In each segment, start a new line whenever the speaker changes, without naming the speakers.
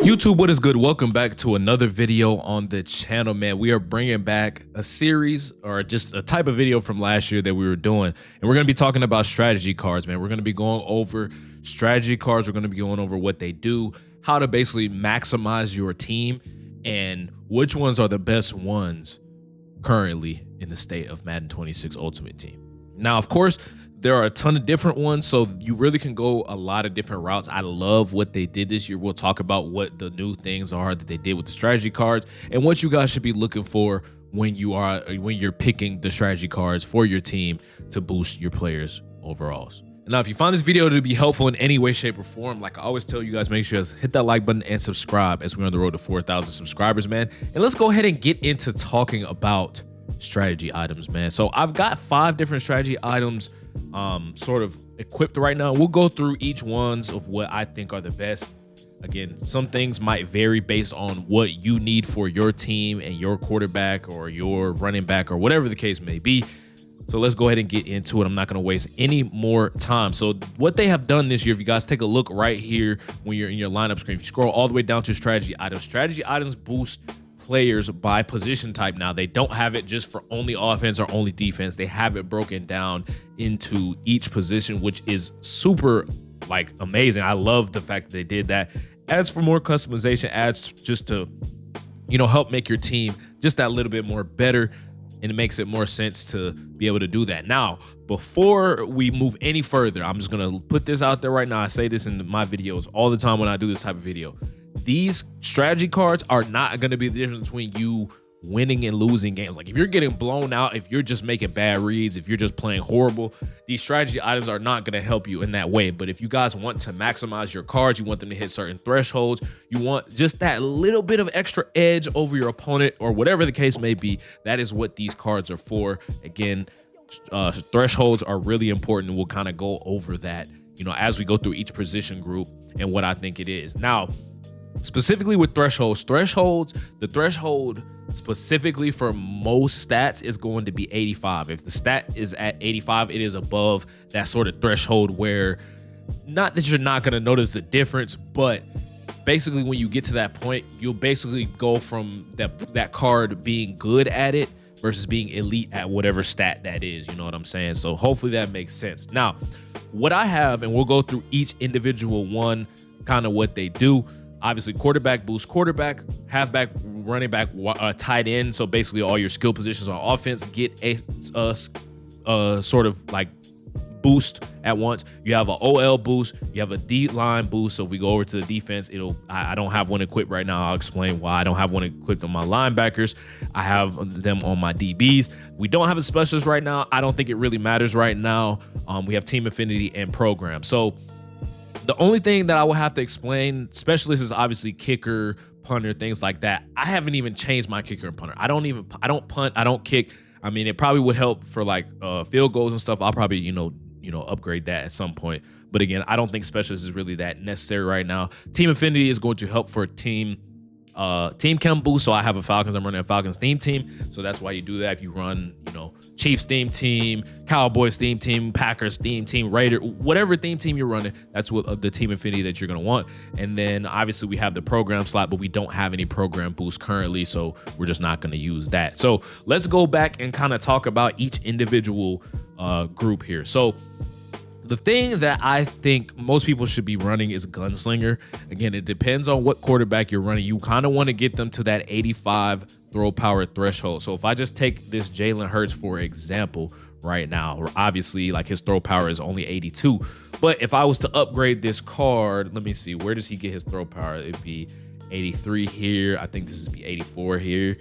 YouTube, what is good? Welcome back to another video on the channel, man. We are bringing back a series or just a type of video from last year that we were doing, and we're going to be talking about strategy cards, man. We're going to be going over strategy cards. We're going to be going over what they do, how to basically maximize your team, and which ones are the best ones currently in the state of Madden 26 Ultimate Team. Now, of course, there are a ton of different ones, so you really can go a lot of different routes. I love what they did this year. We'll talk about what the new things are that they did with the strategy cards and what you guys should be looking for when you're picking the strategy cards for your team to boost your players' overalls. Now, if you find this video to be helpful in any way, shape, or form, like I always tell you guys, make sure to hit that like button and subscribe as we're on the road to 4,000 subscribers, man. And let's go ahead and get into talking about strategy items, man. So I've got 5 different strategy items sort of equipped right now. We'll go through each ones of what I think are the best. Again, some things might vary based on what you need for your team and your quarterback or your running back or whatever the case may be. So let's go ahead and get into it. I'm not going to waste any more time. So what they have done this year, if you guys take a look right here when you're in your lineup screen, if you scroll all the way down to strategy items boost players by position type. Now, they don't have it just for only offense or only defense. They have it broken down into each position, which is super amazing. I love the fact that they did that. Adds for more customization, adds just to help make your team just that little bit more better, and it makes it more sense to be able to do that. Now, before we move any further, I'm just gonna put this out there right now. I say this in my videos all the time when I do this type of video. These strategy cards are not going to be the difference between you winning and losing games. Like if you're getting blown out, if you're just making bad reads, if you're just playing horrible, these strategy items are not going to help you in that way. But if you guys want to maximize your cards, you want them to hit certain thresholds, you want just that little bit of extra edge over your opponent or whatever the case may be, that is what these cards are for. Again, thresholds are really important, and we'll kind of go over that, as we go through each position group and what I think it is. Now, specifically with thresholds, the threshold specifically for most stats is going to be 85. If the stat is at 85, it is above that sort of threshold where, not that you're not going to notice the difference, but basically when you get to that point, you'll basically go from that card being good at it versus being elite at whatever stat that is. You know what I'm saying? So hopefully that makes sense. Now, what I have, and we'll go through each individual one, kind of what they do. Obviously, quarterback boosts quarterback, halfback, running back, tight end. So basically, all your skill positions on offense get a sort of like boost at once. You have an OL boost. You have a D line boost. So if we go over to the defense, I don't have one equipped right now. I'll explain why I don't have one equipped on my linebackers. I have them on my DBs. We don't have a specialist right now. I don't think it really matters right now. We have team affinity and program. So the only thing that I will have to explain, specialist is obviously kicker, punter, things like that. I haven't even changed my kicker and punter. I don't punt, I don't kick. I mean, it probably would help for field goals and stuff. I'll probably, upgrade that at some point. But again, I don't think specialist is really that necessary right now. Team affinity is going to help for team chem boost. So I have a Falcons. I'm running a Falcons theme team. So that's why you do that. If you run, Chiefs theme team, Cowboys theme team, Packers theme team, Raider, whatever theme team you're running, that's what the team affinity that you're going to want. And then obviously we have the program slot, but we don't have any program boost currently. So we're just not going to use that. So let's go back and kind of talk about each individual group here. So the thing that I think most people should be running is gunslinger. Again, it depends on what quarterback you're running. You kind of want to get them to that 85 throw power threshold. So if I just take this Jalen Hurts, for example, right now, obviously his throw power is only 82. But if I was to upgrade this card, let me see, where does he get his throw power? It'd be 83 here. I think this would be 84 here.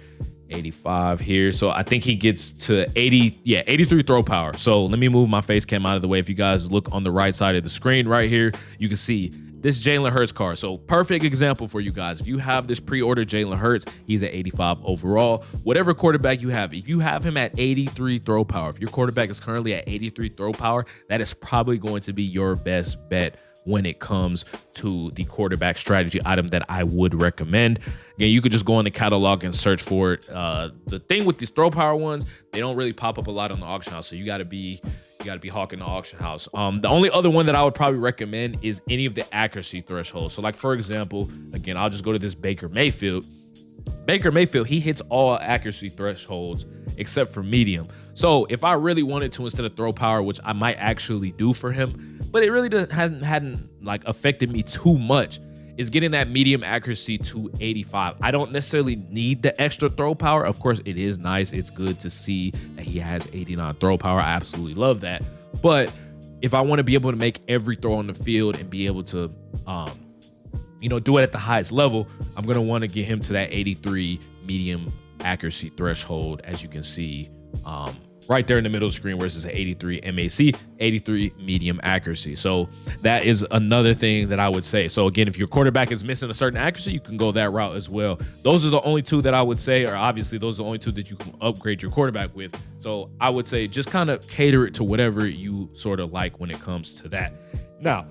85 here. So I think he gets to 83 throw power. So let me move my face cam out of the way. If you guys look on the right side of the screen right here, you can see this Jalen Hurts card. So perfect example for you guys. If you have this pre-order Jalen Hurts, he's at 85 overall. Whatever quarterback you have, if you have him at 83 throw power, if your quarterback is currently at 83 throw power, that is probably going to be your best bet when it comes to the quarterback strategy item that I would recommend. Again, you could just go in the catalog and search for it. The thing with these throw power ones, they don't really pop up a lot on the auction house, so you got to be you got to be hawking the auction house. The only other one that I would probably recommend is any of the accuracy thresholds. So like, for example, again, I'll just go to this Baker Mayfield. Baker Mayfield, he hits all accuracy thresholds except for medium. So if I really wanted to, instead of throw power, which I might actually do for him, but it really hadn't like affected me too much, is getting that medium accuracy to 85. I don't necessarily need the extra throw power. Of course, it is nice. It's good to see that he has 89 throw power. I absolutely love that. But if I want to be able to make every throw on the field and be able to, do it at the highest level, I'm going to want to get him to that 83 medium accuracy threshold, as you can see right there in the middle of the screen where it says 83 MAC, 83 medium accuracy. So that is another thing that I would say. So again, if your quarterback is missing a certain accuracy, you can go that route as well. Those are the only two that I would say, or obviously those are the only two that you can upgrade your quarterback with. So I would say just kind of cater it to whatever you sort of like when it comes to that. Now,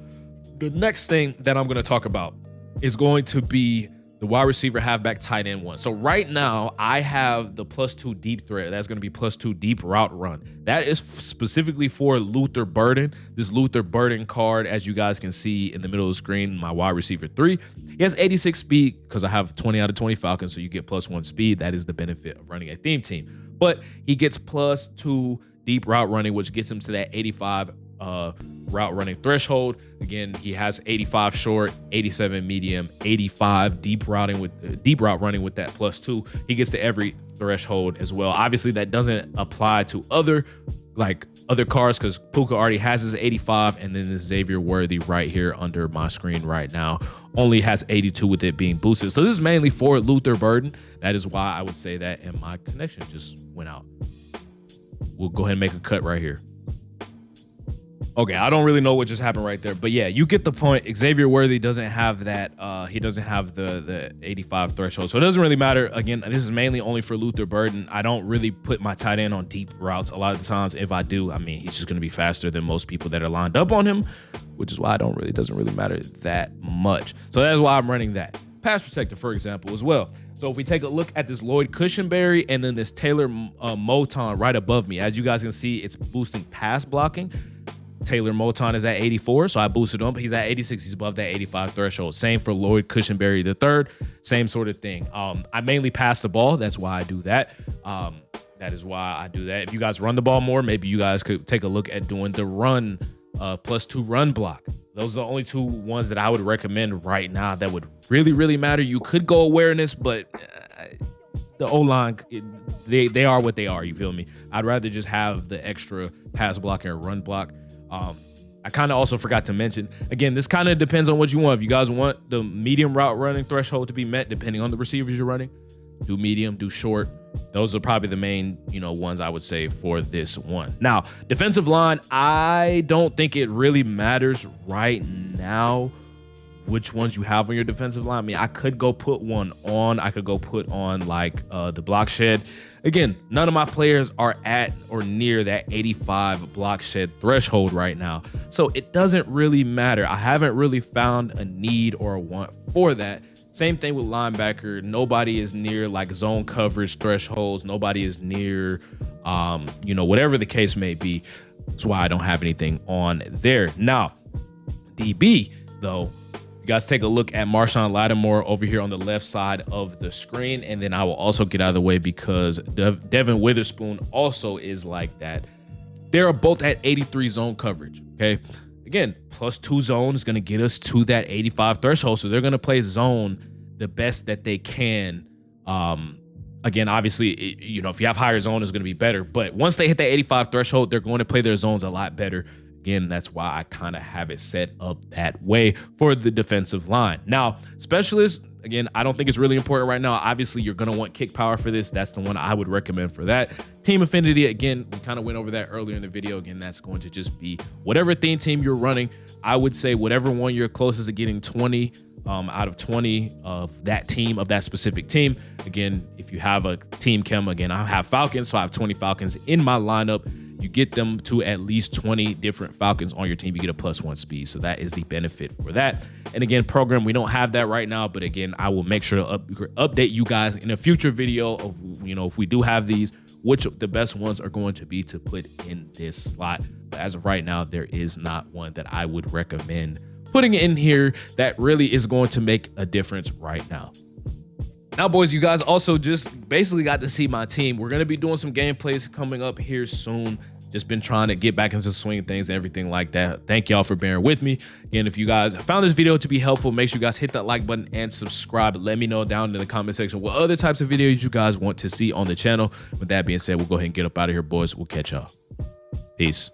the next thing that I'm going to talk about is going to be the wide receiver, halfback, tight end one. So right now I have the +2 deep threat. That's going to be +2 deep route run. That is specifically for Luther Burden. This Luther Burden card, as you guys can see in the middle of the screen, my wide receiver 3. He has 86 speed because I have 20 out of 20 Falcons. So you get +1 speed. That is the benefit of running a theme team. But he gets +2 deep route running, which gets him to that 85 route running threshold. Again, he has 85 short, 87 medium, 85 deep route running with that +2. He gets to every threshold as well. Obviously, that doesn't apply to other cars because Puka already has his 85, and then this Xavier Worthy right here under my screen right now only has 82 with it being boosted. So this is mainly for Luther Burden. That is why I would say that, and my connection just went out. We'll go ahead and make a cut right here. Okay, I don't really know what just happened right there, but yeah, you get the point. Xavier Worthy doesn't have that. He doesn't have the 85 threshold, so it doesn't really matter. Again, this is mainly only for Luther Burden. I don't really put my tight end on deep routes a lot of the times. If I do, I mean, he's just going to be faster than most people that are lined up on him, which is why it doesn't really matter that much. So that's why I'm running that. Pass protector, for example, as well. So if we take a look at this Lloyd Cushenberry and then this Taylor Moton right above me, as you guys can see, it's boosting pass blocking. Taylor Moton is at 84, so I boosted him. He's at 86. He's above that 85 threshold. Same for Lloyd Cushenberry III. Same sort of thing. I mainly pass the ball. That's why I do that. That is why I do that. If you guys run the ball more, maybe you guys could take a look at doing the run +2 run block. Those are the only two ones that I would recommend right now that would really, really matter. You could go awareness, but the O-line, they are what they are. You feel me? I'd rather just have the extra pass block and run block. I kind of also forgot to mention, again, this kind of depends on what you want. If you guys want the medium route running threshold to be met, depending on the receivers you're running, do medium, do short. Those are probably the main, ones I would say for this one. Now, defensive line, I don't think it really matters right now which ones you have on your defensive line. I mean, I could go put one on. I could go put on like the block shed. Again, none of my players are at or near that 85 block shed threshold right now. So it doesn't really matter. I haven't really found a need or a want for that. Same thing with linebacker. Nobody is near like zone coverage thresholds. Nobody is near, whatever the case may be. That's why I don't have anything on there. Now, DB, though, you guys take a look at Marshawn Lattimore over here on the left side of the screen, and then I will also get out of the way because Devin Witherspoon also is like that. They're both at 83 zone coverage, okay? Again, +2 zone is going to get us to that 85 threshold, so they're going to play zone the best that they can. Again, obviously, if you have higher zone, it's going to be better, but once they hit that 85 threshold, they're going to play their zones a lot better. Again, that's why I kind of have it set up that way for the defensive line. Now, specialists, again, I don't think it's really important right now. Obviously, you're going to want kick power for this. That's the one I would recommend for that. Team affinity, again, we kind of went over that earlier in the video. Again, that's going to just be whatever theme team you're running. I would say whatever one you're closest to getting 20 out of 20 of that team, of that specific team. Again, if you have a team chem, again, I have Falcons, so I have 20 Falcons in my lineup. You get them to at least 20 different Falcons on your team. You get a +1 speed. So that is the benefit for that. And again, program, we don't have that right now. But again, I will make sure to update you guys in a future video of, if we do have these, which the best ones are going to be to put in this slot. But as of right now, there is not one that I would recommend putting in here that really is going to make a difference right now. Now, boys, you guys also just basically got to see my team. We're going to be doing some gameplays coming up here soon. Just been trying to get back into the swing of things and everything like that. Thank y'all for bearing with me. Again, if you guys found this video to be helpful, make sure you guys hit that like button and subscribe. Let me know down in the comment section what other types of videos you guys want to see on the channel. With that being said, we'll go ahead and get up out of here, boys. We'll catch y'all. Peace.